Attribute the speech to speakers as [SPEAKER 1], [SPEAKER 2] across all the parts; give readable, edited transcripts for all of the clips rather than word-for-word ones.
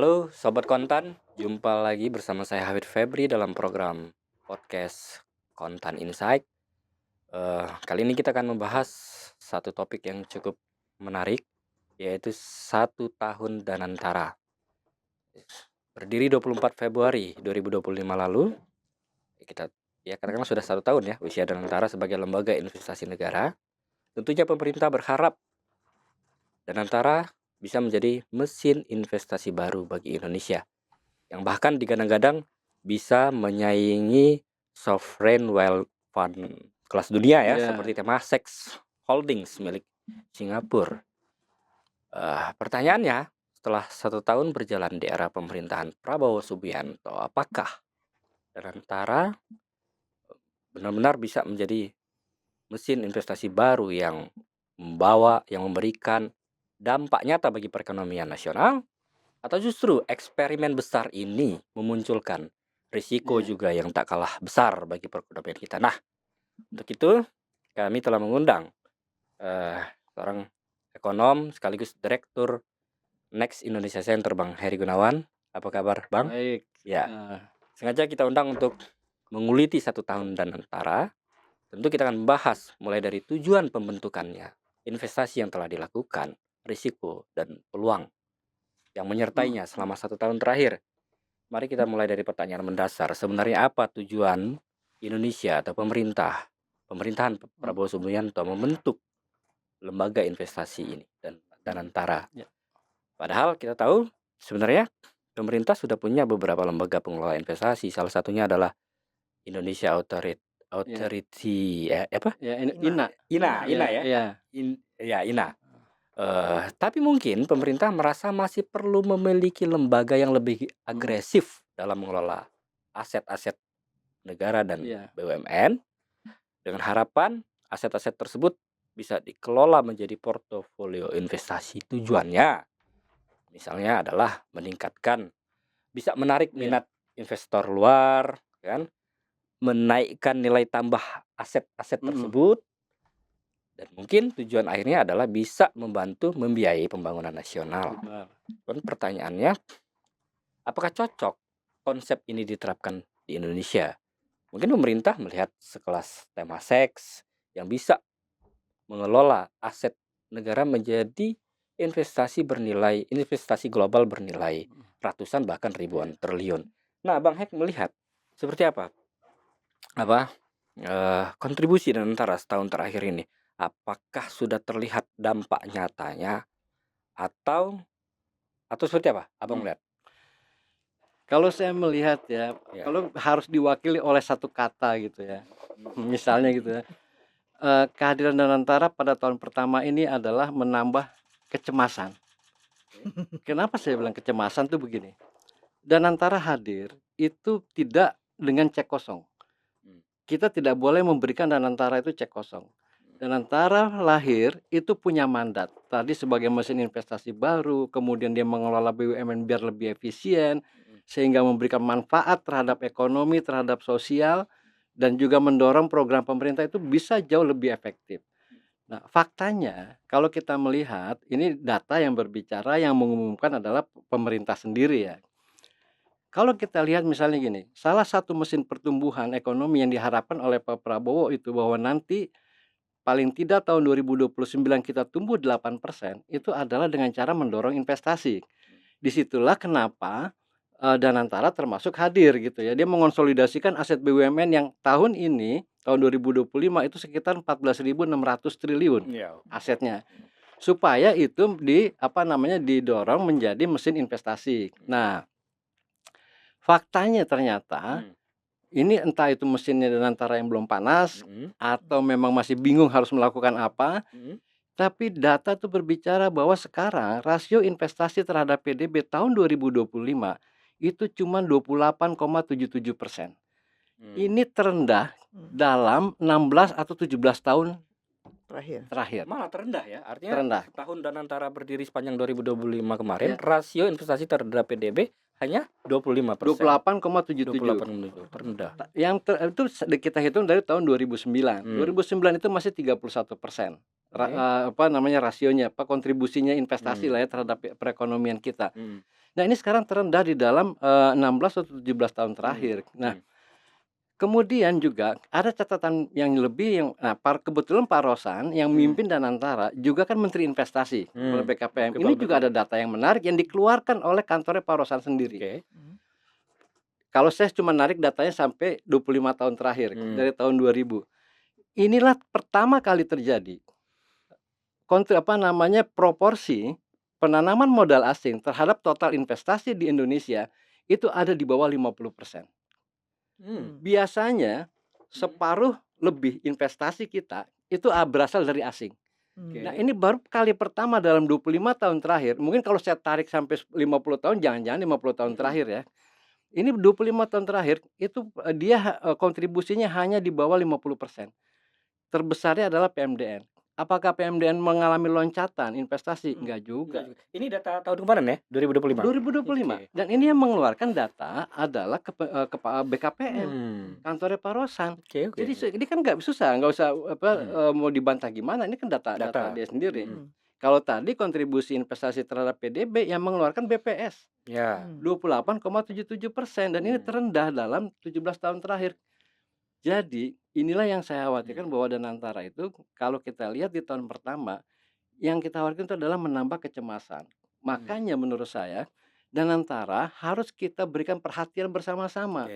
[SPEAKER 1] Halo Sobat Kontan, jumpa lagi bersama saya Hafid Febri dalam program podcast Kontan Insight. Kali ini kita akan membahas satu topik yang cukup menarik, yaitu 1 tahun Danantara. Berdiri 24 Februari 2025 lalu, kita katakanlah sudah 1 tahun usia Danantara sebagai lembaga investasi negara. Tentunya pemerintah berharap Danantara bisa menjadi mesin investasi baru bagi Indonesia, yang bahkan digadang-gadang bisa menyaingi sovereign wealth fund kelas dunia seperti Temasek Holdings milik Singapura. Pertanyaannya, setelah 1 tahun berjalan di era pemerintahan Prabowo Subianto, apakah Danantara benar-benar bisa menjadi mesin investasi baru yang memberikan dampak nyata bagi perekonomian nasional, atau justru eksperimen besar ini memunculkan risiko juga yang tak kalah besar bagi perekonomian kita? Nah, untuk itu kami telah mengundang seorang ekonom sekaligus direktur Next Indonesia Center, Bang Heri Gunawan. Apa kabar, Bang?
[SPEAKER 2] Baik.
[SPEAKER 1] Ya, sengaja kita undang untuk menguliti 1 tahun Danantara. Tentu kita akan membahas mulai dari tujuan pembentukannya, investasi yang telah dilakukan, risiko dan peluang yang menyertainya selama 1 tahun terakhir. Mari kita mulai dari pertanyaan mendasar. Sebenarnya apa tujuan Indonesia atau pemerintahan Prabowo Subianto membentuk lembaga investasi ini dan Danantara? Padahal kita tahu sebenarnya pemerintah sudah punya beberapa lembaga pengelola investasi. Salah satunya adalah Indonesia Authority, INA. Tapi mungkin pemerintah merasa masih perlu memiliki lembaga yang lebih agresif dalam mengelola aset-aset negara dan BUMN, dengan harapan aset-aset tersebut bisa dikelola menjadi portofolio investasi. Tujuannya misalnya adalah bisa menarik minat investor luar, menaikkan nilai tambah aset-aset tersebut, dan mungkin tujuan akhirnya adalah bisa membantu membiayai pembangunan nasional. Dan pertanyaannya, apakah cocok konsep ini diterapkan di Indonesia? Mungkin pemerintah melihat sekelas Temasek yang bisa mengelola aset negara menjadi investasi global bernilai ratusan bahkan ribuan triliun. Nah, Bang Hek melihat seperti apa kontribusi Danantara setahun terakhir ini? Apakah sudah terlihat dampak nyatanya atau seperti apa Abang melihat?
[SPEAKER 2] Kalau saya melihat kalau harus diwakili oleh satu kata gitu misalnya gitu kehadiran Danantara pada tahun pertama ini adalah menambah kecemasan. Kenapa saya bilang kecemasan tuh begini, Danantara hadir itu tidak dengan cek kosong. Kita tidak boleh memberikan Danantara itu cek kosong. Danantara lahir itu punya mandat tadi sebagai mesin investasi baru, kemudian dia mengelola BUMN biar lebih efisien sehingga memberikan manfaat terhadap ekonomi, terhadap sosial, dan juga mendorong program pemerintah itu bisa jauh lebih efektif. Nah, faktanya kalau kita melihat ini data yang berbicara, yang mengumumkan adalah pemerintah sendiri Kalau kita lihat misalnya gini, salah satu mesin pertumbuhan ekonomi yang diharapkan oleh Pak Prabowo itu bahwa nanti paling tidak tahun 2029 kita tumbuh 8%, itu adalah dengan cara mendorong investasi. Disitulah kenapa Danantara termasuk hadir gitu Dia mengonsolidasikan aset BUMN yang tahun ini, tahun 2025 itu sekitar 14.600 triliun asetnya. Supaya itu didorong menjadi mesin investasi. Nah, faktanya ternyata ini entah itu mesinnya Danantara yang belum panas atau memang masih bingung harus melakukan apa. Tapi data itu berbicara bahwa sekarang rasio investasi terhadap PDB tahun 2025 itu cuma 28,77%. Ini terendah dalam 16 atau 17 tahun terakhir.
[SPEAKER 1] Malah terendah artinya
[SPEAKER 2] Terendah.
[SPEAKER 1] Tahun Danantara berdiri sepanjang 2025 kemarin, rasio investasi terhadap PDB hanya 25%.
[SPEAKER 2] 28,77.
[SPEAKER 1] Terendah.
[SPEAKER 2] Itu kita hitung dari tahun 2009. 2009 itu masih 31%. Rasionya, kontribusinya investasi terhadap perekonomian kita. Nah, ini sekarang terendah di dalam 16 atau 17 tahun terakhir. Nah, kemudian juga ada catatan yang lebih nah, kebetulan Pak Rosan yang mimpin Danantara juga kan Menteri Investasi oleh BKPM. Ini juga ada data yang menarik yang dikeluarkan oleh kantornya Pak Rosan sendiri. Kalau saya cuma narik datanya sampai 25 tahun terakhir dari tahun 2000. Inilah pertama kali terjadi proporsi penanaman modal asing terhadap total investasi di Indonesia itu ada di bawah 50%. Biasanya separuh lebih investasi kita itu berasal dari asing. Nah, ini baru kali pertama dalam 25 tahun terakhir. Mungkin kalau saya tarik sampai 50 tahun, jangan-jangan 50 tahun terakhir ya. Ini 25 tahun terakhir itu dia kontribusinya hanya di bawah 50%. Terbesarnya adalah PMDN. Apakah PMDN mengalami loncatan investasi? Enggak juga.
[SPEAKER 1] Ini data tahun kemarin ya, 2025.
[SPEAKER 2] 2025. Dan ini yang mengeluarkan data adalah BKPM, kantornya Pak Rosan. Jadi ini kan nggak usah mau dibantah gimana. Ini kan data dia sendiri. Kalau tadi kontribusi investasi terhadap PDB yang mengeluarkan BPS 28,77% dan ini terendah dalam 17 tahun terakhir. Jadi inilah yang saya khawatirkan bahwa Danantara itu kalau kita lihat di tahun pertama yang kita khawatirkan itu adalah menambah kecemasan. Makanya menurut saya Danantara harus kita berikan perhatian bersama-sama.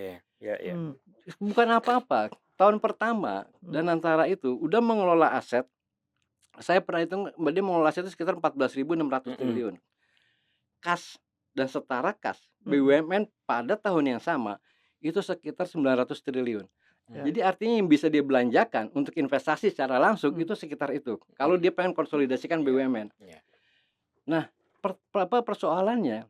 [SPEAKER 2] Bukan apa-apa. Tahun pertama Danantara itu udah mengelola aset. Saya pernah hitung dia mengelola aset itu sekitar 14.600 triliun. Kas dan setara kas BUMN pada tahun yang sama itu sekitar 900 triliun. Jadi artinya yang bisa dia belanjakan untuk investasi secara langsung itu sekitar itu. Kalau dia pengen konsolidasikan BUMN. Nah, persoalannya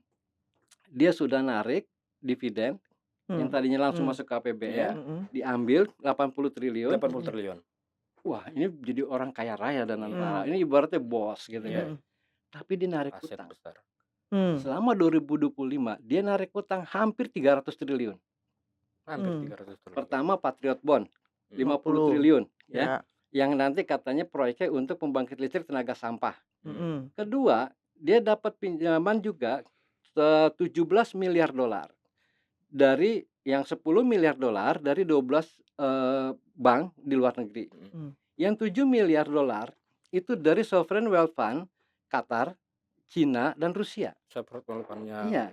[SPEAKER 2] dia sudah narik dividen yang tadinya langsung masuk ke APBN, diambil 80 triliun. Wah, ini jadi orang kaya raya Danantara. Ini ibaratnya bos gitu ya. Tapi dia narik utang. Selama 2025 dia narik utang hampir 300 triliun. Pertama Patriot Bond 50 triliun ya. Yang nanti katanya proyeknya untuk pembangkit listrik tenaga sampah. Kedua, dia dapat pinjaman juga 17 miliar dolar. Dari yang 10 miliar dolar dari 12 bank di luar negeri. Yang 7 miliar dolar itu dari Sovereign Wealth Fund Qatar, Cina dan Rusia. Iya.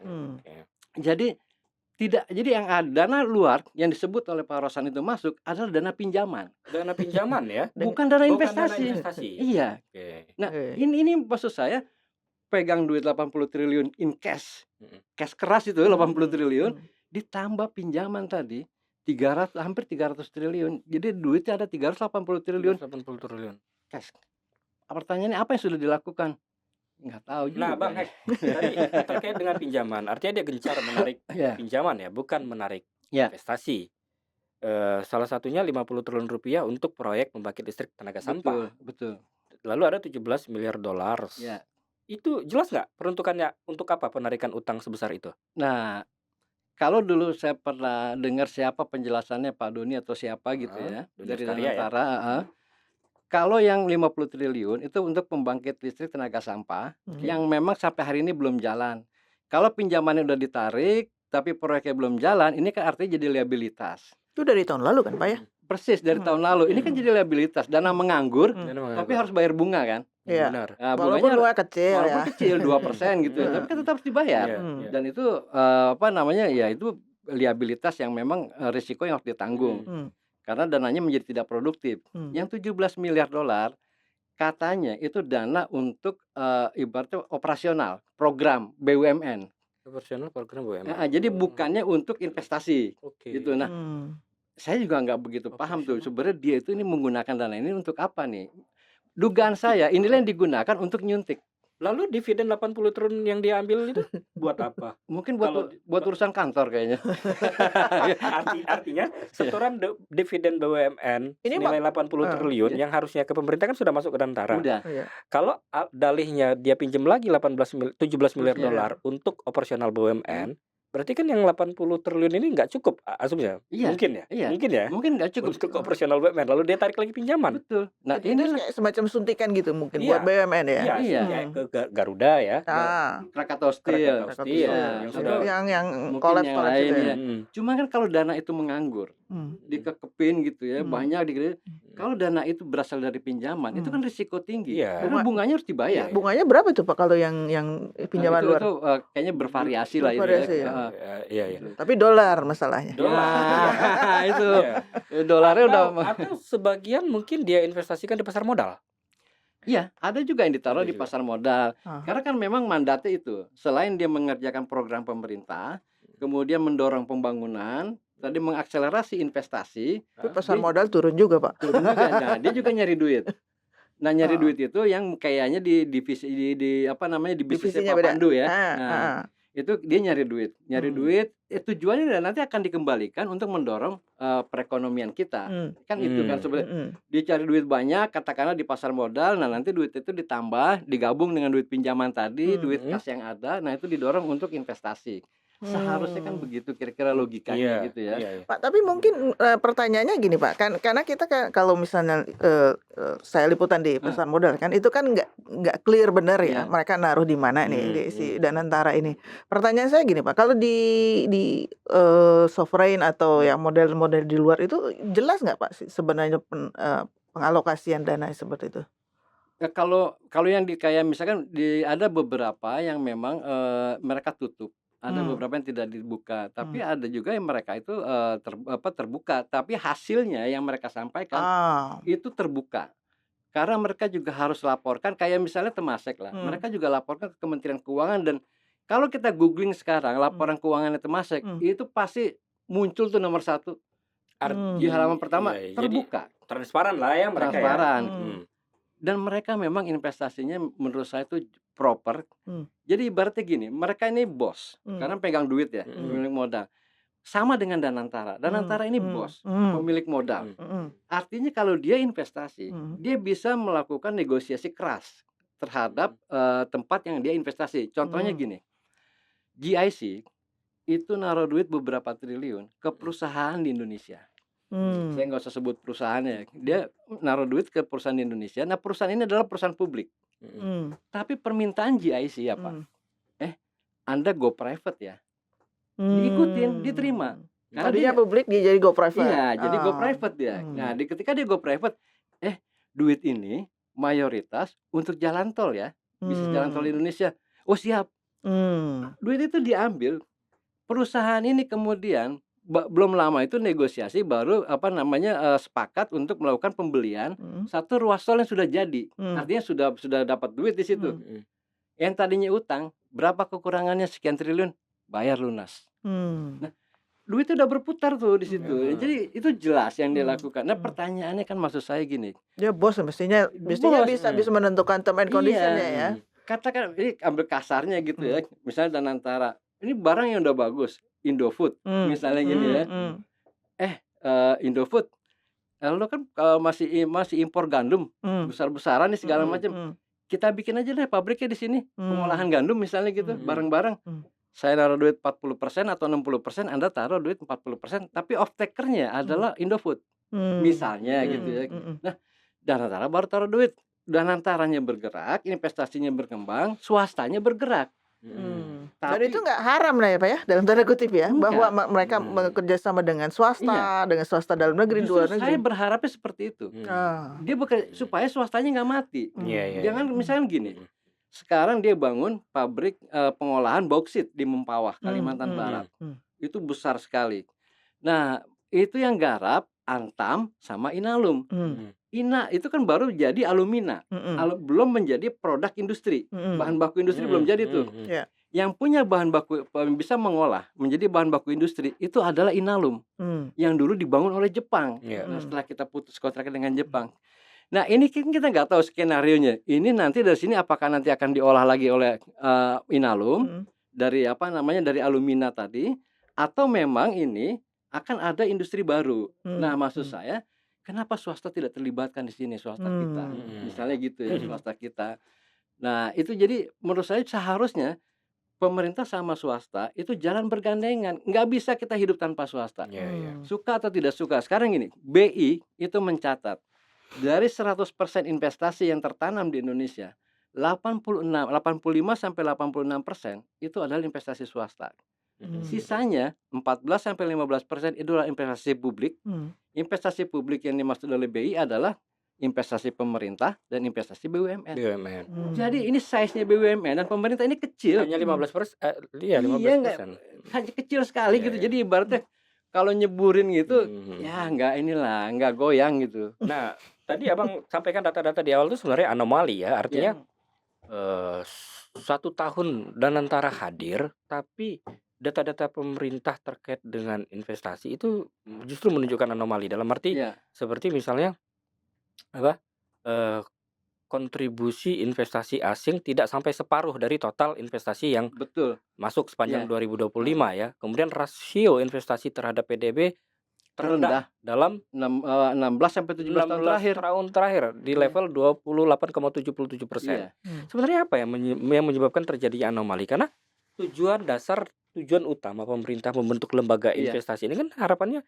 [SPEAKER 2] Jadi yang ada dana luar yang disebut oleh Pak Rosan itu masuk adalah dana pinjaman.
[SPEAKER 1] Dana pinjaman ya?
[SPEAKER 2] Bukan dana investasi. Iya. Nah, ini maksud saya pegang duit 80 triliun in cash. Cash keras itu 80 triliun ditambah pinjaman tadi hampir 300 triliun. Jadi duitnya ada 380 triliun. Cash. Pertanyaannya apa yang sudah dilakukan? Nggak tahu juga.
[SPEAKER 1] Nah, Bang Hek, tadi terkait dengan pinjaman, artinya dia gencar menarik pinjaman ya, bukan menarik investasi. Salah satunya 50 triliun rupiah untuk proyek pembangkit listrik tenaga sampah.
[SPEAKER 2] Betul.
[SPEAKER 1] Lalu ada 17 miliar dolar. Itu jelas nggak peruntukannya untuk apa penarikan utang sebesar itu?
[SPEAKER 2] Nah, kalau dulu saya pernah dengar siapa penjelasannya Pak Doni atau siapa gitu ya dari Danantara. Kalau yang 50 triliun itu untuk pembangkit listrik tenaga sampah yang memang sampai hari ini belum jalan. Kalau pinjamannya udah ditarik tapi proyeknya belum jalan, ini kan artinya jadi liabilitas.
[SPEAKER 3] Itu dari tahun lalu kan Pak ya?
[SPEAKER 2] Persis dari tahun lalu. Ini kan jadi liabilitas, dana menganggur, tapi harus bayar bunga kan?
[SPEAKER 3] Iya.
[SPEAKER 1] Benar.
[SPEAKER 2] Nah,
[SPEAKER 3] Walaupun
[SPEAKER 2] bunganya
[SPEAKER 3] kecil ya.
[SPEAKER 2] walaupun kecil 2% gitu ya, tapi kan tetap harus dibayar. Dan itu ya itu liabilitas yang memang risiko yang harus ditanggung. Karena dananya menjadi tidak produktif. Yang 17 miliar dolar katanya itu dana untuk ibaratnya operasional program BUMN.
[SPEAKER 1] Operasional program BUMN.
[SPEAKER 2] Jadi bukannya untuk investasi. Gitu. Nah, saya juga nggak begitu paham tuh sebenarnya dia itu ini menggunakan dana ini untuk apa nih? Dugaan saya inilah yang digunakan untuk nyuntik.
[SPEAKER 1] Lalu dividen 80 triliun yang dia ambil itu buat apa?
[SPEAKER 2] Mungkin buat urusan kantor kayaknya.
[SPEAKER 1] Artinya setoran dividen BUMN
[SPEAKER 3] Ini
[SPEAKER 1] nilai 80 triliun yang harusnya ke pemerintah kan sudah masuk ke Danantara.
[SPEAKER 2] Udah.
[SPEAKER 1] Kalau dalihnya dia pinjam lagi 17 miliar dolar untuk operasional BUMN, Berarti kan yang 80 triliun ini nggak cukup asumsinya?
[SPEAKER 2] Iya,
[SPEAKER 1] Mungkin ya?
[SPEAKER 2] iya,
[SPEAKER 1] Mungkin ya?
[SPEAKER 2] mungkin nggak cukup.
[SPEAKER 1] Untuk operasional BUMN, lalu dia tarik lagi pinjaman?
[SPEAKER 2] Betul. Nah,
[SPEAKER 3] Itu
[SPEAKER 2] inilah
[SPEAKER 3] kayak semacam suntikan gitu mungkin buat
[SPEAKER 1] Iya.
[SPEAKER 3] BUMN ya?
[SPEAKER 1] Iya,
[SPEAKER 2] Iya.
[SPEAKER 1] kayak ke Garuda ya.
[SPEAKER 2] Krakatau Steel.
[SPEAKER 1] Krakatau Steel,
[SPEAKER 2] Iya,
[SPEAKER 1] yang
[SPEAKER 2] atau
[SPEAKER 1] sudah
[SPEAKER 3] yang
[SPEAKER 2] mungkin
[SPEAKER 3] kolaps
[SPEAKER 2] yang lain
[SPEAKER 3] itu
[SPEAKER 2] ya.
[SPEAKER 3] ya.
[SPEAKER 2] Cuma kan kalau dana itu menganggur, dikekepin gitu ya, banyak kalau dana itu berasal dari pinjaman, itu kan risiko tinggi.
[SPEAKER 1] Iya.
[SPEAKER 2] Karena bunganya harus dibayar.
[SPEAKER 3] Bunganya berapa tuh Pak kalau yang pinjaman luar?
[SPEAKER 2] Itu kayaknya bervariasi lah itu
[SPEAKER 3] Bervariasi
[SPEAKER 2] ya.
[SPEAKER 3] ya.
[SPEAKER 1] Iya, iya.
[SPEAKER 3] Tapi dolar masalahnya.
[SPEAKER 2] Ya, itu
[SPEAKER 1] Iya.
[SPEAKER 2] dolarnya udah
[SPEAKER 1] Atau sebagian mungkin dia investasikan di pasar modal.
[SPEAKER 2] Iya, ada juga yang ditaruh
[SPEAKER 1] Ada
[SPEAKER 2] di
[SPEAKER 1] juga.
[SPEAKER 2] pasar modal.
[SPEAKER 3] Ah.
[SPEAKER 2] Karena kan memang mandatnya itu, selain dia mengerjakan program pemerintah, kemudian mendorong pembangunan, tadi mengakselerasi investasi,
[SPEAKER 3] Tapi pasar
[SPEAKER 2] dia
[SPEAKER 3] modal turun juga Pak.
[SPEAKER 2] turun juga. Nah, dia juga nyari duit. Nah, nyari
[SPEAKER 3] Oh.
[SPEAKER 2] duit itu yang kayaknya di divisi di apa namanya di bisnisnya
[SPEAKER 3] Divisinya
[SPEAKER 2] Pak
[SPEAKER 3] beda.
[SPEAKER 2] Pandu ya.
[SPEAKER 3] Ah,
[SPEAKER 2] Nah,
[SPEAKER 3] ah.
[SPEAKER 2] itu dia nyari duit, tujuannya dan nanti akan dikembalikan untuk mendorong perekonomian kita. Kan itu kan sebenarnya. Dia cari duit banyak, katakanlah di pasar modal, nah nanti duit itu ditambah, digabung dengan duit pinjaman tadi, duit kas yang ada, nah itu didorong untuk investasi. Seharusnya kan begitu kira-kira logikanya
[SPEAKER 1] Iya,
[SPEAKER 2] gitu ya.
[SPEAKER 1] iya, iya.
[SPEAKER 3] Pak, tapi mungkin pertanyaannya gini Pak, karena kita kan kalau misalnya saya liputan di pasar modal kan itu kan nggak clear benar ya,
[SPEAKER 2] Iya.
[SPEAKER 3] mereka naruh di mana nih di si Danantara ini. Pertanyaan saya gini Pak, kalau di sovereign atau yang model-model di luar itu jelas nggak Pak sebenarnya pengalokasian dana seperti itu?
[SPEAKER 2] Ya, kalau yang kayak misalkan ada beberapa yang memang mereka tutup. Ada beberapa yang tidak dibuka, tapi ada juga yang mereka itu terbuka, tapi hasilnya yang mereka sampaikan itu terbuka. Karena mereka juga harus laporkan, kayak misalnya Temasek lah, mereka juga laporkan ke Kementerian Keuangan, dan kalau kita googling sekarang laporan keuangannya Temasek, itu pasti muncul tuh nomor 1 di halaman pertama,
[SPEAKER 1] Iya,
[SPEAKER 2] terbuka,
[SPEAKER 1] jadi transparan lah ya mereka
[SPEAKER 2] transparan.
[SPEAKER 1] ya.
[SPEAKER 2] Dan mereka memang investasinya menurut saya itu proper. Jadi ibaratnya gini, mereka ini bos, karena pegang duit ya, pemilik modal. Sama dengan Danantara. Danantara ini bos, pemilik modal. Artinya kalau dia investasi, dia bisa melakukan negosiasi keras terhadap tempat yang dia investasi. Contohnya gini, GIC itu naruh duit beberapa triliun ke perusahaan di Indonesia. Saya nggak usah sebut perusahaannya. Dia naruh duit ke perusahaan di Indonesia. Nah, perusahaan ini adalah perusahaan publik. Tapi permintaan GIC apa? Anda go private ya. Diikutin, diterima. Karena
[SPEAKER 3] Tadinya publik dia jadi go private.
[SPEAKER 2] Iya, jadi go private dia. Nah, ketika dia go private, duit ini mayoritas untuk jalan tol ya. Bisnis jalan tol Indonesia. Oh, siap. Duit itu diambil. Perusahaan ini kemudian belum lama itu negosiasi baru sepakat untuk melakukan pembelian satu ruas tol yang sudah jadi. Artinya sudah dapat duit di situ. Yang tadinya utang, berapa kekurangannya sekian triliun, bayar lunas. Nah, duit itu udah berputar tuh di situ. Jadi itu jelas yang dia lakukan. Nah, pertanyaannya kan maksud saya gini.
[SPEAKER 3] Dia bos mestinya bisa menentukan term and conditionnya ya.
[SPEAKER 2] Katakan ini ambil kasarnya gitu ya. Misalnya Danantara, ini barang yang udah bagus, Indofood misalnya gini ya. Indofood, lo kan masih impor gandum besar-besaran nih segala macam. Kita bikin aja deh pabriknya di sini, pengolahan gandum misalnya gitu, bareng-bareng. Saya naruh duit 40% atau 60%, Anda taruh duit 40%, tapi off takernya adalah Indofood. Misalnya gitu ya. Nah, Danantara baru taruh duit. Danantaranya bergerak, investasinya berkembang, swastanya bergerak.
[SPEAKER 3] Dan itu nggak haram lah ya Pak ya, dalam tanda kutip ya, bahwa mereka bekerja sama dengan swasta, dengan swasta dalam negeri, luar negeri.
[SPEAKER 2] Saya berharapnya seperti itu. Dia bekerja supaya swastanya nggak mati. Jangan misalnya gini, sekarang dia bangun pabrik pengolahan bauksit di Mempawah, Kalimantan Barat. Itu besar sekali. Nah, itu yang garap Antam sama Inalum. Ina itu kan baru jadi alumina, belum menjadi produk industri, bahan baku industri belum jadi tuh. Yang punya bahan baku bisa mengolah menjadi bahan baku industri itu adalah Inalum, yang dulu dibangun oleh Jepang. Nah, setelah kita putus kontrak dengan Jepang, nah ini kan kita nggak tahu skenarionya. Ini nanti dari sini apakah nanti akan diolah lagi oleh Inalum dari dari alumina tadi, atau memang ini akan ada industri baru. Nah, maksud saya, kenapa swasta tidak terlibatkan di sini, swasta kita, misalnya gitu ya, swasta kita. Nah, itu jadi menurut saya seharusnya pemerintah sama swasta itu jalan bergandengan, nggak bisa kita hidup tanpa swasta.
[SPEAKER 1] Iya iya.
[SPEAKER 2] Suka atau tidak suka. Sekarang gini, BI itu mencatat dari 100% investasi yang tertanam di Indonesia, 85 sampai 86% itu adalah investasi swasta. Sisanya 14 sampai 15% itu adalah investasi publik. Investasi publik yang dimaksud oleh BI adalah investasi pemerintah dan investasi BUMN.
[SPEAKER 1] BUMN.
[SPEAKER 2] Jadi ini size-nya BUMN dan pemerintah ini kecil.
[SPEAKER 1] Hanya 15%, iya
[SPEAKER 2] Iya, nggak
[SPEAKER 1] 15%.
[SPEAKER 2] hanya kecil sekali
[SPEAKER 1] Iya,
[SPEAKER 2] gitu.
[SPEAKER 1] iya.
[SPEAKER 2] Jadi ibaratnya kalau nyeburin gitu, ya nggak goyang gitu.
[SPEAKER 1] Nah, tadi Abang sampaikan data-data di awal itu sebenarnya anomali ya, artinya
[SPEAKER 2] Ya.
[SPEAKER 1] 1 tahun Danantara hadir, tapi data-data pemerintah terkait dengan investasi itu justru menunjukkan anomali. Dalam arti
[SPEAKER 2] Iya.
[SPEAKER 1] seperti misalnya apa, kontribusi investasi asing tidak sampai separuh dari total investasi yang
[SPEAKER 2] Betul.
[SPEAKER 1] masuk sepanjang
[SPEAKER 2] Iya.
[SPEAKER 1] 2025 ya. Kemudian rasio investasi terhadap PDB terendah dalam
[SPEAKER 2] 16 sampai 17 tahun
[SPEAKER 1] 16
[SPEAKER 2] terakhir.
[SPEAKER 1] tahun terakhir di
[SPEAKER 2] Iya.
[SPEAKER 1] level 28,77%.
[SPEAKER 2] Iya.
[SPEAKER 1] Sebenarnya apa yang menyebabkan terjadinya anomali? Karena tujuan utama pemerintah membentuk lembaga
[SPEAKER 2] Iya.
[SPEAKER 1] investasi ini kan harapannya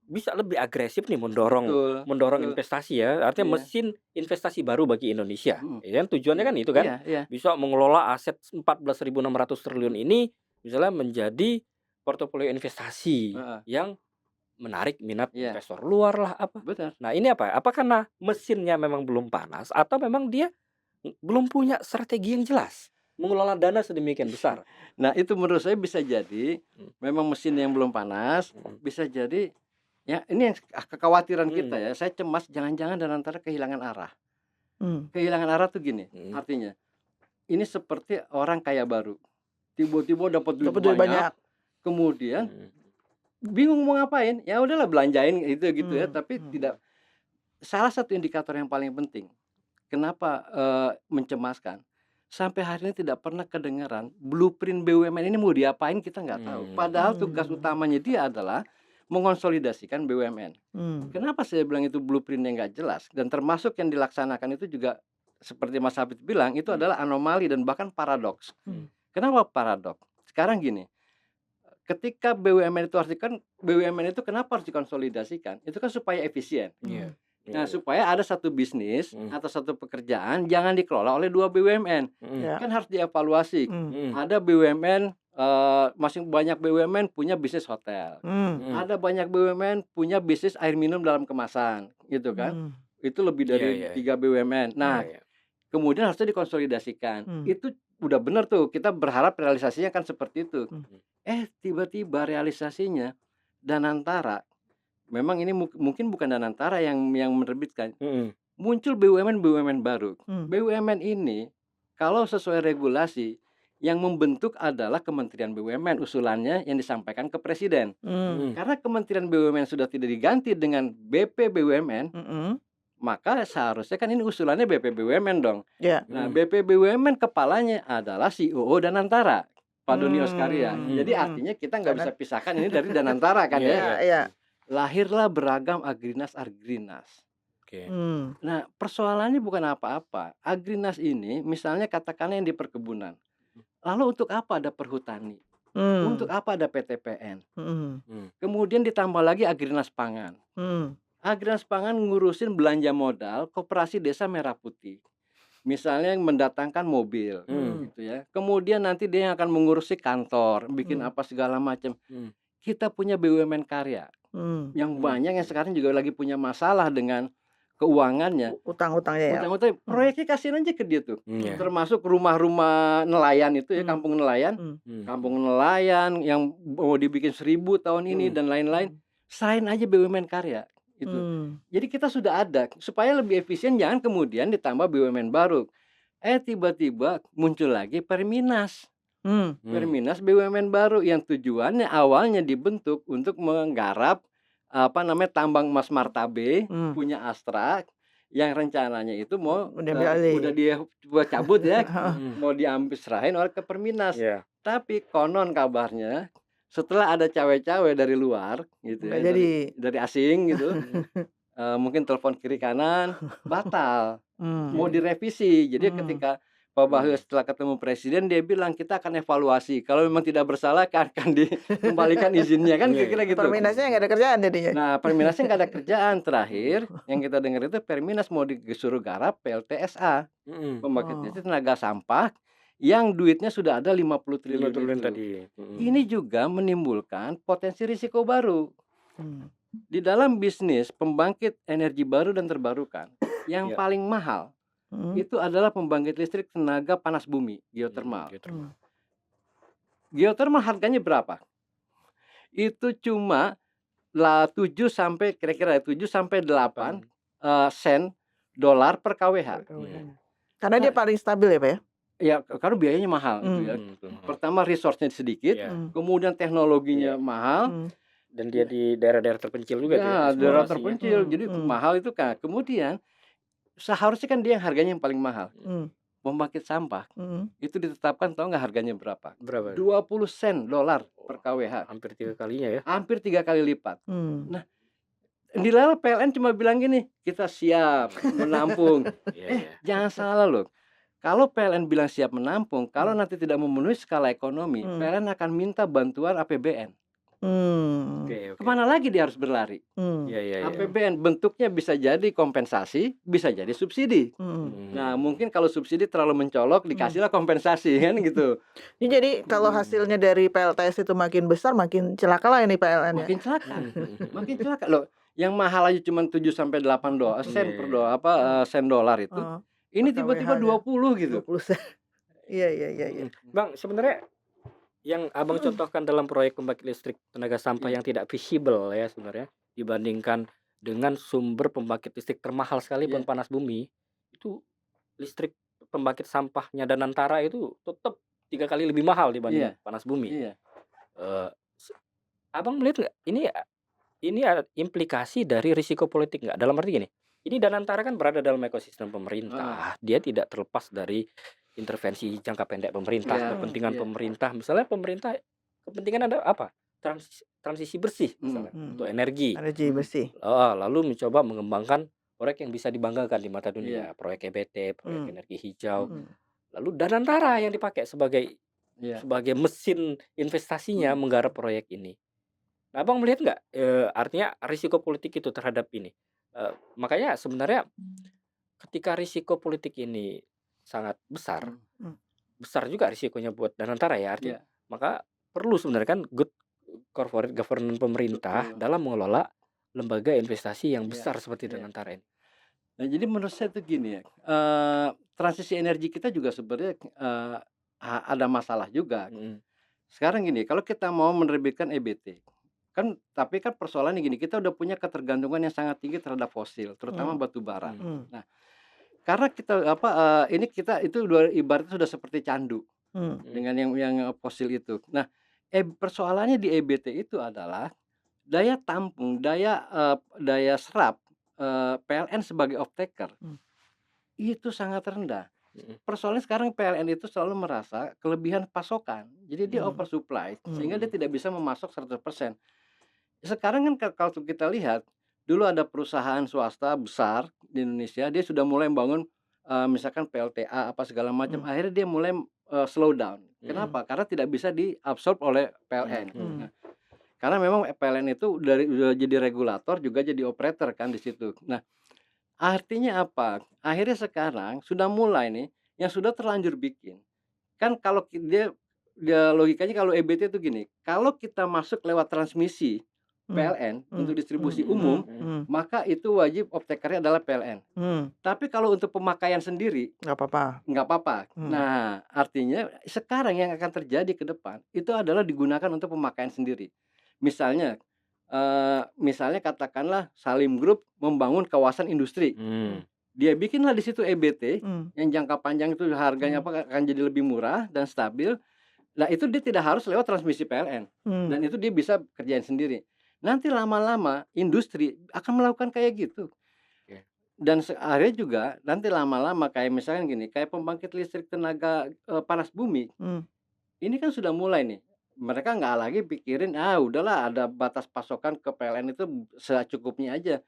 [SPEAKER 1] bisa lebih agresif nih mendorong
[SPEAKER 2] Betul.
[SPEAKER 1] investasi ya. Artinya
[SPEAKER 2] Iya.
[SPEAKER 1] mesin investasi baru bagi Indonesia.
[SPEAKER 2] Mm.
[SPEAKER 1] Ya kan tujuannya kan itu kan.
[SPEAKER 2] Iya, iya.
[SPEAKER 1] Bisa mengelola aset 14.600 triliun ini misalnya menjadi portofolio investasi yang menarik minat
[SPEAKER 2] Iya.
[SPEAKER 1] investor luar lah apa.
[SPEAKER 2] Betul.
[SPEAKER 1] Nah, ini apa? Apa karena mesinnya memang belum panas atau memang dia belum punya strategi yang jelas mengelola dana sedemikian besar?
[SPEAKER 2] Nah, itu menurut saya bisa jadi memang mesin yang belum panas, bisa jadi ya ini yang kekhawatiran kita ya. Saya cemas jangan-jangan Danantara kehilangan arah. Kehilangan arah tuh gini, artinya ini seperti orang kaya baru. Tiba-tiba dapat duit banyak. Kemudian bingung mau ngapain, ya udahlah belanjain itu gitu ya, tapi tidak. Salah satu indikator yang paling penting, kenapa mencemaskan, sampai hari ini tidak pernah kedengaran blueprint BUMN ini mau diapain kita nggak tahu. Padahal tugas utamanya dia adalah mengonsolidasikan BUMN. Kenapa saya bilang itu blueprintnya nggak jelas, dan termasuk yang dilaksanakan itu juga seperti Mas Hafid bilang itu adalah anomali dan bahkan paradoks. Kenapa paradoks? Sekarang gini. Ketika BUMN itu kenapa harus dikonsolidasikan? Itu kan supaya efisien. Nah, supaya ada satu bisnis atau satu pekerjaan jangan dikelola oleh 2 BUMN. Kan harus dievaluasi. Ada BUMN banyak BUMN punya bisnis hotel. Ada banyak BUMN punya bisnis air minum dalam kemasan, gitu kan? Itu lebih dari 3 BUMN. Nah, kemudian harusnya dikonsolidasikan. Itu udah benar tuh, kita berharap realisasinya kan seperti itu. Tiba-tiba realisasinya Danantara, memang ini mungkin bukan Danantara yang menerbitkan, muncul BUMN baru. BUMN ini kalau sesuai regulasi yang membentuk adalah Kementerian BUMN, usulannya yang disampaikan ke Presiden. Karena Kementerian BUMN sudah tidak diganti dengan BP BUMN, maka seharusnya kan ini usulannya BP BUMN dong. Nah, BP BUMN kepalanya adalah COO Danantara, Pak Doni Oskaria. Jadi artinya kita nggak bisa pisahkan ini dari Danantara kan ya. Lahirlah beragam Agrinas. Nah, persoalannya bukan apa-apa. Agrinas ini misalnya katakanlah yang di perkebunan. Lalu untuk apa ada perhutani? Untuk apa ada PTPN? Kemudian ditambah lagi Agrinas Pangan. Agrinas Pangan ngurusin belanja modal Koperasi Desa Merah Putih. Misalnya yang mendatangkan mobil gitu ya. Kemudian nanti dia yang akan mengurusi kantor, bikin apa segala macam. Kita punya BUMN karya. Yang banyak yang sekarang juga lagi punya masalah dengan keuangannya.
[SPEAKER 3] Utang-utangnya ya.
[SPEAKER 2] Utang-utang proyeknya kasihin aja ke dia tuh. Termasuk rumah-rumah nelayan itu ya, kampung nelayan. Kampung nelayan yang mau dibikin 1000 tahun ini dan lain-lain. Selain aja BUMN karya. Gitu. Jadi kita sudah ada, supaya lebih efisien jangan kemudian ditambah BUMN baru. Tiba-tiba muncul lagi Perminas. Perminas BUMN baru yang tujuannya awalnya dibentuk untuk menggarap tambang emas Martabe, punya Astra yang rencananya itu mau udah dia cabut ya, mau diambil serahin oleh ke Perminas. Tapi konon kabarnya setelah ada cawe-cawe dari luar gitu ya, dari asing gitu, mungkin telepon kiri kanan batal, mau direvisi. Jadi ketika Pak Bahlil setelah ketemu presiden dia bilang kita akan evaluasi. Kalau memang tidak bersalah akan dikembalikan izinnya kan kira-kira gitu.
[SPEAKER 3] Perminasnya nggak ada kerjaan jadinya.
[SPEAKER 2] Nah, Perminasnya nggak ada kerjaan. Terakhir yang kita dengar itu Perminas mau disuruh garap PLTSA, pembangkit listrik tenaga sampah yang duitnya sudah ada 50 triliun
[SPEAKER 1] triliun
[SPEAKER 2] itu.
[SPEAKER 1] tadi.
[SPEAKER 2] Ini juga menimbulkan potensi risiko baru.
[SPEAKER 3] Hmm.
[SPEAKER 2] Di dalam bisnis pembangkit energi baru dan terbarukan, yang
[SPEAKER 1] Ya.
[SPEAKER 2] paling mahal
[SPEAKER 3] Hmm.
[SPEAKER 2] itu adalah pembangkit listrik tenaga panas bumi, geotermal.
[SPEAKER 3] Hmm.
[SPEAKER 2] Geotermal harganya berapa? Itu cuma 7 sampai kira-kira 7 sampai 8 sen dolar per kWh.
[SPEAKER 3] Karena dia paling stabil ya Pak ya?
[SPEAKER 2] Ya, karena biayanya mahal gitu ya. Pertama resource-nya sedikit, kemudian teknologinya mahal,
[SPEAKER 1] Dan dia di daerah-daerah terpencil juga
[SPEAKER 2] ya, daerah terpencil. Jadi mahal itu kan. Kemudian seharusnya kan dia yang harganya yang paling mahal. Pembangkit sampah itu ditetapkan, tahu nggak harganya berapa?
[SPEAKER 1] Berapa?
[SPEAKER 2] 20 sen dolar per kWh.
[SPEAKER 1] Hampir 3 kalinya ya.
[SPEAKER 2] Hampir 3 kali lipat. Nah, Dilala PLN cuma bilang gini, kita siap menampung. Jangan salah loh. Kalau PLN bilang siap menampung, kalau nanti tidak memenuhi skala ekonomi, PLN akan minta bantuan APBN. Kemana lagi dia harus berlari? APBN bentuknya bisa jadi kompensasi, bisa jadi subsidi. Nah, mungkin kalau subsidi terlalu mencolok, dikasihlah kompensasi kan gitu.
[SPEAKER 3] Ini jadi kalau hasilnya dari PLTS itu makin besar, makin celaka lah ini PLN ya.
[SPEAKER 2] Makin celaka. Makin celaka loh. Yang mahal aja cuma 7 sampai 8 sen per sen dolar itu. Ini tiba-tiba 20 gitu.
[SPEAKER 3] 20 sen. Iya.
[SPEAKER 1] Bang, sebenarnya yang Abang contohkan dalam proyek pembangkit listrik tenaga sampah yang tidak visible ya sebenarnya dibandingkan dengan sumber pembangkit listrik termahal sekalipun panas bumi, itu listrik pembangkit sampahnya Danantara itu tetap 3 kali lebih mahal dibanding panas bumi. Abang melihat nggak ini ada implikasi dari risiko politik nggak? Dalam arti gini, ini Danantara kan berada dalam ekosistem pemerintah, dia tidak terlepas dari intervensi jangka pendek pemerintah, kepentingan pemerintah. Misalnya pemerintah kepentingan ada apa? Transisi bersih misalnya untuk energi
[SPEAKER 3] bersih.
[SPEAKER 1] Lalu mencoba mengembangkan proyek yang bisa dibanggakan di mata dunia, proyek EBT, proyek energi hijau. Lalu Danantara yang dipakai sebagai mesin investasinya menggarap proyek ini. Nah, Abang melihat nggak artinya risiko politik itu terhadap ini? Makanya sebenarnya ketika risiko politik ini sangat besar, besar juga risikonya buat Danantara ya artinya. Maka perlu sebenarnya kan good corporate governance pemerintah dalam mengelola lembaga investasi yang besar seperti Danantara ini.
[SPEAKER 2] Nah, jadi menurut saya itu gini ya, transisi energi kita juga sebenarnya ada masalah juga. Sekarang gini, kalau kita mau menerbitkan EBT, kan tapi kan persoalannya gini, kita udah punya ketergantungan yang sangat tinggi terhadap fosil, terutama batu bara. Nah, karena kita ini kita itu ibaratnya sudah seperti candu dengan yang fosil itu. Nah, persoalannya di EBT itu adalah daya tampung, daya serap PLN sebagai off-taker itu sangat rendah. Persoalannya sekarang PLN itu selalu merasa kelebihan pasokan. Jadi dia oversupply sehingga dia tidak bisa memasok 100%. Sekarang kan kalau kita lihat, dulu ada perusahaan swasta besar di Indonesia, dia sudah mulai membangun misalkan PLTA apa segala macam, akhirnya dia mulai slow down. Kenapa? Karena tidak bisa diabsorb oleh PLN. Nah, karena memang PLN itu udah jadi regulator juga jadi operator kan di situ. Nah, artinya apa? Akhirnya sekarang sudah mulai nih yang sudah terlanjur bikin. Kan kalau dia logikanya kalau EBT itu gini, kalau kita masuk lewat transmisi PLN untuk distribusi umum, maka itu wajib off-taker-nya adalah PLN. Tapi kalau untuk pemakaian sendiri
[SPEAKER 3] nggak apa-apa.
[SPEAKER 2] Nah, artinya sekarang yang akan terjadi ke depan itu adalah digunakan untuk pemakaian sendiri. Misalnya katakanlah Salim Group membangun kawasan industri. Dia bikinlah di situ EBT yang jangka panjang itu harganya akan jadi lebih murah dan stabil. Nah, itu dia tidak harus lewat transmisi PLN. Dan itu dia bisa kerjain sendiri. Nanti lama-lama industri akan melakukan kayak gitu. Dan akhirnya juga nanti lama-lama kayak misalnya gini, kayak pembangkit listrik tenaga panas bumi. Ini kan sudah mulai nih. Mereka nggak lagi pikirin, udahlah ada batas pasokan ke PLN itu secukupnya aja.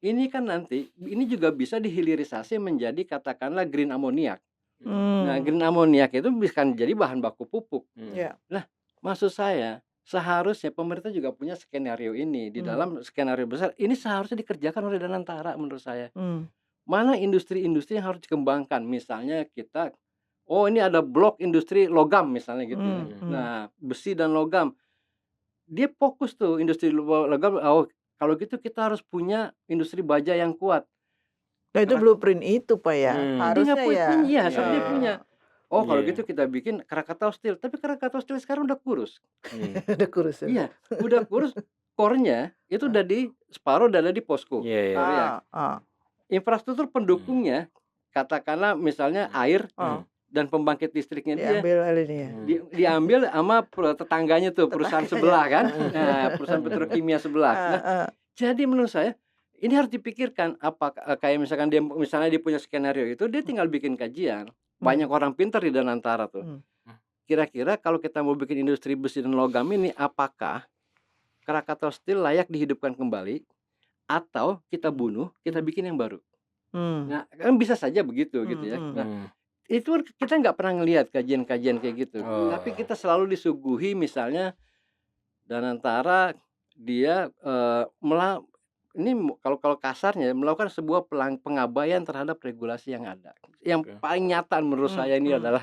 [SPEAKER 2] Ini kan nanti, ini juga bisa dihilirisasi menjadi katakanlah green amoniak. Nah, green amoniak itu bisa jadi bahan baku pupuk.
[SPEAKER 3] Ya.
[SPEAKER 2] Nah, maksud saya seharusnya pemerintah juga punya skenario ini. Di dalam skenario besar ini seharusnya dikerjakan oleh Danantara menurut saya. Mana industri-industri yang harus dikembangkan? Misalnya kita, ini ada blok industri logam misalnya gitu ya. Nah, besi dan logam. Dia fokus tuh industri logam, kalau gitu kita harus punya industri baja yang kuat.
[SPEAKER 3] Nah itu blueprint itu Pak ya,
[SPEAKER 2] Dia
[SPEAKER 3] harusnya
[SPEAKER 2] punya,
[SPEAKER 3] ya.
[SPEAKER 2] harusnya dia punya. Kalau
[SPEAKER 1] Iya.
[SPEAKER 2] gitu kita bikin Krakatau Steel, tapi Krakatau Steel sekarang udah kurus.
[SPEAKER 3] Udah kurus ya.
[SPEAKER 2] Iya, udah kurus, core-nya itu udah separuh udah ada di Posko.
[SPEAKER 1] Iya, iya.
[SPEAKER 2] Korea. Infrastruktur pendukungnya, katakanlah misalnya air dan pembangkit listriknya dia
[SPEAKER 3] Diambil ini ya.
[SPEAKER 2] diambil sama tetangganya tuh, perusahaan sebelah kan. Nah, perusahaan petrokimia sebelah. Nah, jadi menurut saya ini harus dipikirkan kayak misalkan dia punya skenario itu, dia tinggal bikin kajian. Banyak orang pintar di Danantara tuh. Kira-kira kalau kita mau bikin industri besi dan logam ini, apakah Krakatau Steel layak dihidupkan kembali atau kita bunuh, kita bikin yang baru. Nah, kan bisa saja begitu gitu ya. Nah, itu kita nggak pernah ngelihat kajian-kajian kayak gitu. Tapi kita selalu disuguhi misalnya Danantara dia ini kalau kasarnya melakukan sebuah pengabaian terhadap regulasi yang ada. Yang paling nyata menurut saya ini adalah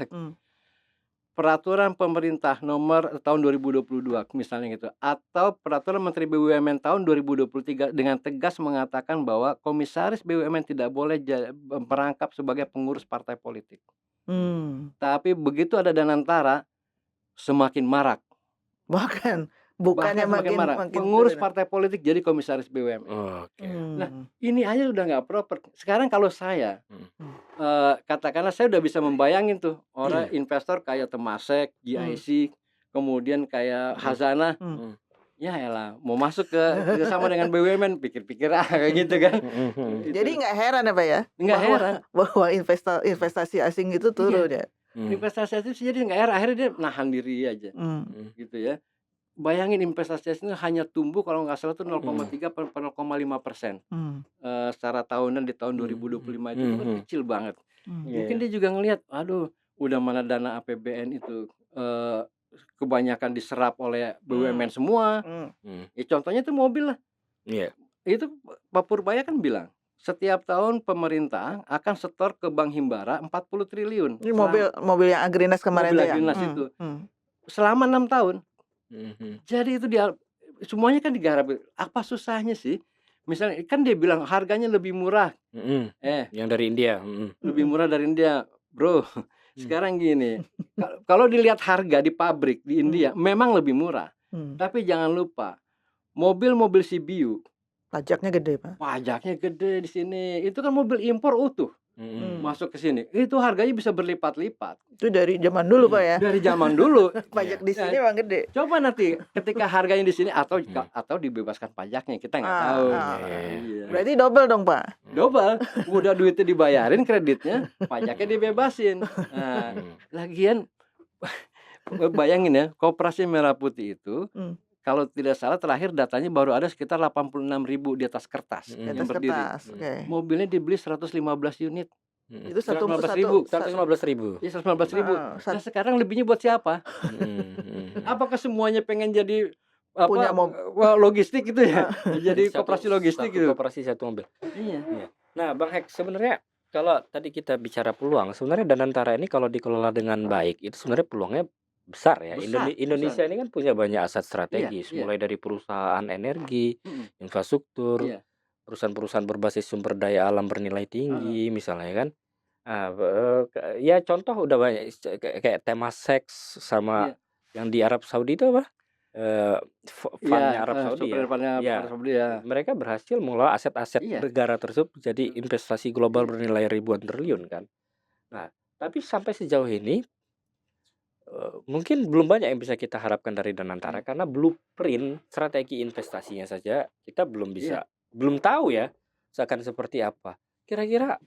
[SPEAKER 2] peraturan pemerintah nomor tahun 2022 misalnya gitu, atau peraturan Menteri BUMN tahun 2023 dengan tegas mengatakan bahwa komisaris BUMN tidak boleh merangkap sebagai pengurus partai politik. Tapi begitu ada Danantara, semakin marak.
[SPEAKER 3] Bukannya
[SPEAKER 2] Semakin marak. Pengurus partai politik jadi komisaris BUMN. Nah, ini aja udah nggak proper. Sekarang kalau saya, katakanlah saya udah bisa membayangin tuh orang investor kayak Temasek, GIC, kemudian kayak Hazana, ya elah mau masuk ke sama dengan BUMN, pikir-pikir kayak gitu kan.
[SPEAKER 3] Jadi nggak heran ya Pak ya,
[SPEAKER 2] Nggak heran
[SPEAKER 3] bahwa investasi asing itu turun ya.
[SPEAKER 2] Investasi asing jadi nggak heran, akhirnya dia nahan diri aja, gitu ya. Bayangin investasi asing hanya tumbuh kalau nggak salah tuh 0,3 per 0,5%. Secara tahunan di tahun 2025 itu kan kecil banget. Mungkin dia juga ngelihat, aduh, udah mana dana APBN itu kebanyakan diserap oleh BUMN semua. Ya contohnya itu mobil lah. Itu Pak Purbaya kan bilang, setiap tahun pemerintah akan setor ke Bank Himbara 40 triliun.
[SPEAKER 3] Ini mobil yang Agrinas kemarin
[SPEAKER 2] mobil
[SPEAKER 3] itu ya.
[SPEAKER 2] Agrinas itu. Selama 6 tahun. Jadi itu dia semuanya kan digarap. Apa susahnya sih? Misalnya kan dia bilang harganya lebih murah.
[SPEAKER 1] Yang dari India.
[SPEAKER 2] Lebih murah dari India, bro. Sekarang gini, kalau dilihat harga di pabrik di India memang lebih murah. Tapi jangan lupa, mobil-mobil CBU
[SPEAKER 3] pajaknya gede Pak.
[SPEAKER 2] Pajaknya gede di sini. Itu kan mobil impor utuh. Masuk ke sini, itu harganya bisa berlipat-lipat.
[SPEAKER 3] Itu dari zaman dulu Pak ya.
[SPEAKER 2] Dari zaman dulu.
[SPEAKER 3] Pajak di sini memang gede.
[SPEAKER 2] Coba nanti ketika harganya di sini atau dibebaskan pajaknya, kita nggak tahu.
[SPEAKER 3] Berarti double dong Pak.
[SPEAKER 2] Double, udah duitnya dibayarin, kreditnya, pajaknya dibebasin. Nah, lagian bayangin ya, Koperasi Merah Putih itu kalau tidak salah terakhir datanya baru ada sekitar 86.000 di atas kertas yang berdiri. Mobilnya dibeli 115 unit.
[SPEAKER 3] Itu
[SPEAKER 1] 115.000.
[SPEAKER 2] Iya, 115.000. Nah, sekarang lebihnya buat siapa? Apakah semuanya pengen jadi
[SPEAKER 3] punya
[SPEAKER 2] logistik gitu ya? Jadi koperasi logistik gitu.
[SPEAKER 1] Koperasi satu mobil.
[SPEAKER 2] Iya.
[SPEAKER 1] Nah, Bang Hek, sebenarnya kalau tadi kita bicara peluang, sebenarnya Danantara ini kalau dikelola dengan baik itu sebenarnya peluangnya besar ya. Indonesia ini kan punya banyak aset strategis, mulai dari perusahaan energi, infrastruktur, perusahaan-perusahaan berbasis sumber daya alam bernilai tinggi, misalnya kan. Ya contoh udah banyak kayak Temasek sama yang di Arab Saudi itu apa? Fundnya Arab Saudi ya. Mereka berhasil mengelola aset-aset negara tersebut jadi investasi global bernilai ribuan triliun kan. Nah, tapi sampai sejauh ini mungkin belum banyak yang bisa kita harapkan dari Danantara karena blueprint strategi investasinya saja kita belum tahu ya akan seperti apa. Kira-kira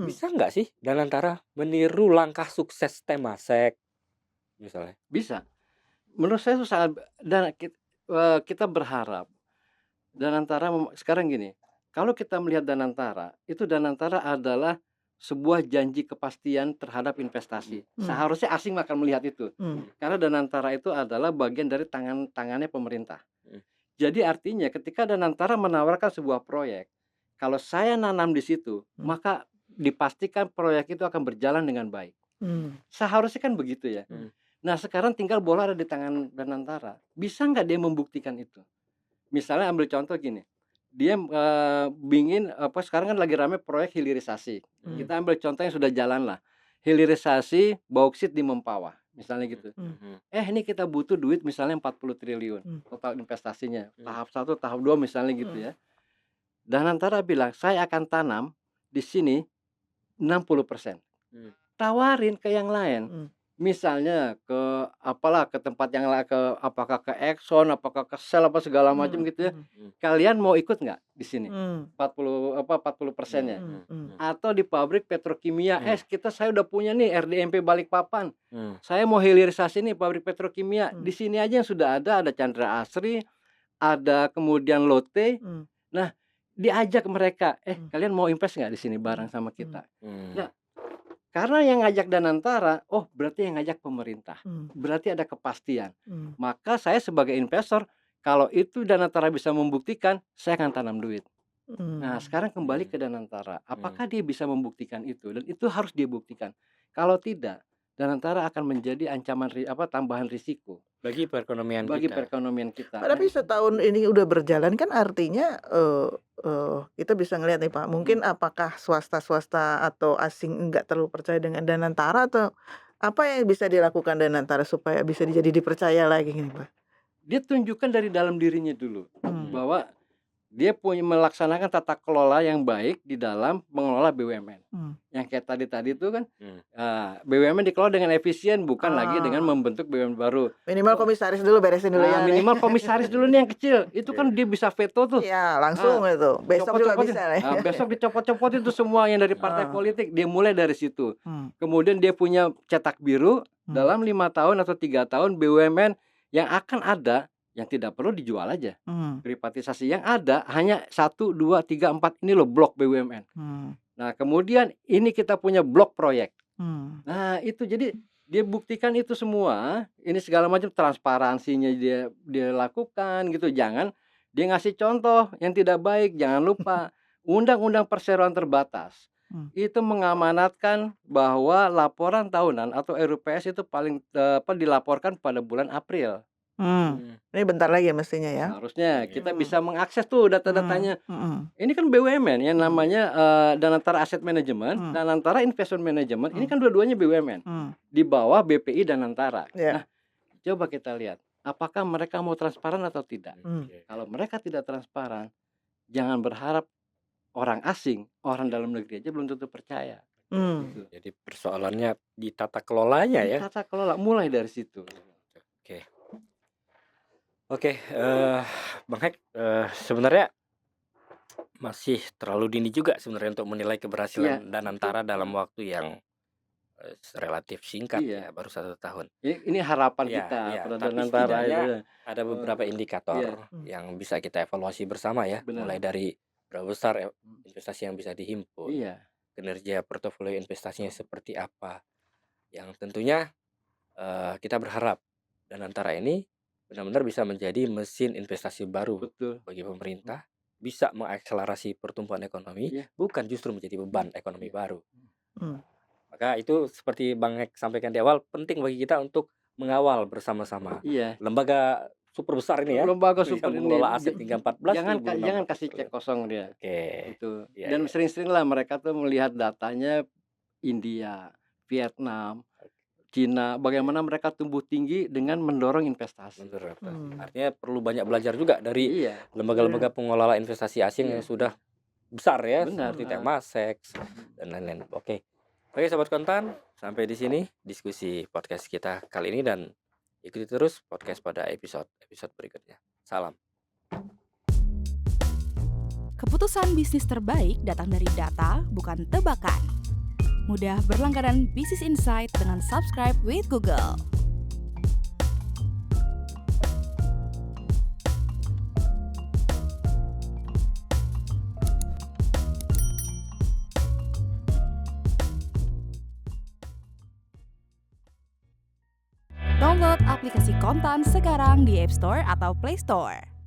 [SPEAKER 1] bisa nggak sih Danantara meniru langkah sukses Temasek misalnya?
[SPEAKER 2] Bisa. Menurut saya sangat, dan kita berharap Danantara sekarang gini. Kalau kita melihat Danantara, itu Danantara adalah sebuah janji kepastian terhadap investasi. Seharusnya asing akan melihat itu. Karena Danantara itu adalah bagian dari tangannya pemerintah. Jadi artinya ketika Danantara menawarkan sebuah proyek, kalau saya nanam di situ, maka dipastikan proyek itu akan berjalan dengan baik. Seharusnya kan begitu ya. Nah sekarang tinggal bola ada di tangan Danantara. Bisa nggak dia membuktikan itu? Misalnya ambil contoh gini, dia sekarang kan lagi rame proyek hilirisasi. Kita ambil contoh yang sudah jalan lah, hilirisasi bauksit di Mempawah, misalnya gitu. Ini kita butuh duit misalnya 40 triliun total investasinya, tahap 1, tahap 2 misalnya gitu ya. Danantara bilang saya akan tanam di sini 60%. Tawarin ke yang lain. Misalnya ke tempat yang lain, apakah ke Exxon, apakah ke Shell, apa segala macam gitu ya. Kalian mau ikut nggak di sini? 40%-nya. Atau di pabrik petrokimia, saya udah punya nih RDMP Balikpapan. Saya mau hilirisasi nih pabrik petrokimia. Di sini aja yang sudah ada Chandra Asri, ada kemudian Lotte. Nah, diajak mereka, kalian mau invest nggak di sini bareng sama kita? Nah, karena yang ngajak Danantara, berarti yang ngajak pemerintah. Berarti ada kepastian. Maka saya sebagai investor, kalau itu Danantara bisa membuktikan, saya akan tanam duit. Nah, sekarang kembali ke Danantara. Apakah dia bisa membuktikan itu? Dan itu harus dia buktikan. Kalau tidak, Danantara akan menjadi ancaman tambahan risiko
[SPEAKER 1] bagi perekonomian
[SPEAKER 2] kita.
[SPEAKER 3] Tapi setahun ini udah berjalan kan artinya kita bisa ngelihat nih Pak, mungkin apakah swasta atau asing nggak terlalu percaya dengan Danantara, atau apa yang bisa dilakukan Danantara supaya bisa jadi dipercaya lagi gini Pak?
[SPEAKER 2] Dia tunjukkan dari dalam dirinya dulu bahwa dia punya melaksanakan tata kelola yang baik di dalam mengelola BUMN. Yang kayak tadi itu kan, BUMN dikelola dengan efisien, bukan lagi dengan membentuk BUMN baru.
[SPEAKER 3] Minimal komisaris dulu, beresin dulu ya.
[SPEAKER 2] Minimal komisaris dulu nih yang kecil. Itu kan dia bisa veto tuh.
[SPEAKER 3] Ya langsung itu. Besok juga bisa.
[SPEAKER 2] Besok dicopot-copot itu semua yang dari partai politik. Dia mulai dari situ. Kemudian dia punya cetak biru dalam 5 tahun atau 3 tahun BUMN yang akan ada, yang tidak perlu dijual aja. Privatisasi yang ada hanya 1, 2, 3, 4 ini loh blok BUMN. Nah kemudian ini kita punya blok proyek. Nah itu jadi dia buktikan itu semua, ini segala macam transparansinya dia lakukan gitu. Jangan dia ngasih contoh yang tidak baik. Jangan lupa Undang-Undang Perseroan Terbatas itu mengamanatkan bahwa laporan tahunan atau RUPS itu paling dilaporkan pada bulan April.
[SPEAKER 3] Ini bentar lagi ya mestinya ya.
[SPEAKER 2] Harusnya kita bisa mengakses tuh data-datanya. Ini kan BUMN yang namanya Danantara Asset Management, Danantara Investment Management. Ini kan dua-duanya BUMN di bawah BPI Danantara. Nah, coba kita lihat apakah mereka mau transparan atau tidak. Kalau mereka tidak transparan, jangan berharap orang asing, orang dalam negeri aja belum tentu percaya. Gitu.
[SPEAKER 1] Jadi persoalannya di tata kelolanya ya.
[SPEAKER 2] Tata kelola mulai dari situ.
[SPEAKER 1] Oke, Bang Hek, sebenarnya masih terlalu dini juga sebenarnya untuk menilai keberhasilan Danantara dalam waktu yang relatif singkat ya, baru 1 tahun.
[SPEAKER 2] Ini harapan kita pada Danantara itu.
[SPEAKER 1] Ada beberapa indikator yang bisa kita evaluasi bersama ya. Mulai dari berapa besar investasi yang bisa dihimpun, kinerja portofolio investasinya seperti apa. Yang tentunya kita berharap Danantara ini benar-benar bisa menjadi mesin investasi baru bagi pemerintah, bisa mengakselerasi pertumbuhan ekonomi, bukan justru menjadi beban ekonomi baru. Maka itu seperti Bang Hek sampaikan di awal, penting bagi kita untuk mengawal bersama-sama. Lembaga super besar ini ya.
[SPEAKER 2] Lembaga super ini
[SPEAKER 1] mengelola aset hingga 14.000.
[SPEAKER 2] Jangan kasih cek kosong dia.
[SPEAKER 1] Itu.
[SPEAKER 2] Dan sering-sering lah mereka tuh melihat datanya India, Vietnam, Cina, bagaimana mereka tumbuh tinggi dengan mendorong investasi.
[SPEAKER 1] Artinya perlu banyak belajar juga dari lembaga-lembaga pengelola investasi asing yang sudah besar ya, seperti Temasek dan lain-lain. Oke, Sobat Kontan, sampai di sini diskusi podcast kita kali ini, dan ikuti terus podcast pada episode berikutnya. Salam.
[SPEAKER 4] Keputusan bisnis terbaik datang dari data, bukan tebakan. Mudah berlangganan Business Insight dengan subscribe with Google. aplikasi Kontan sekarang di App Store atau Play Store.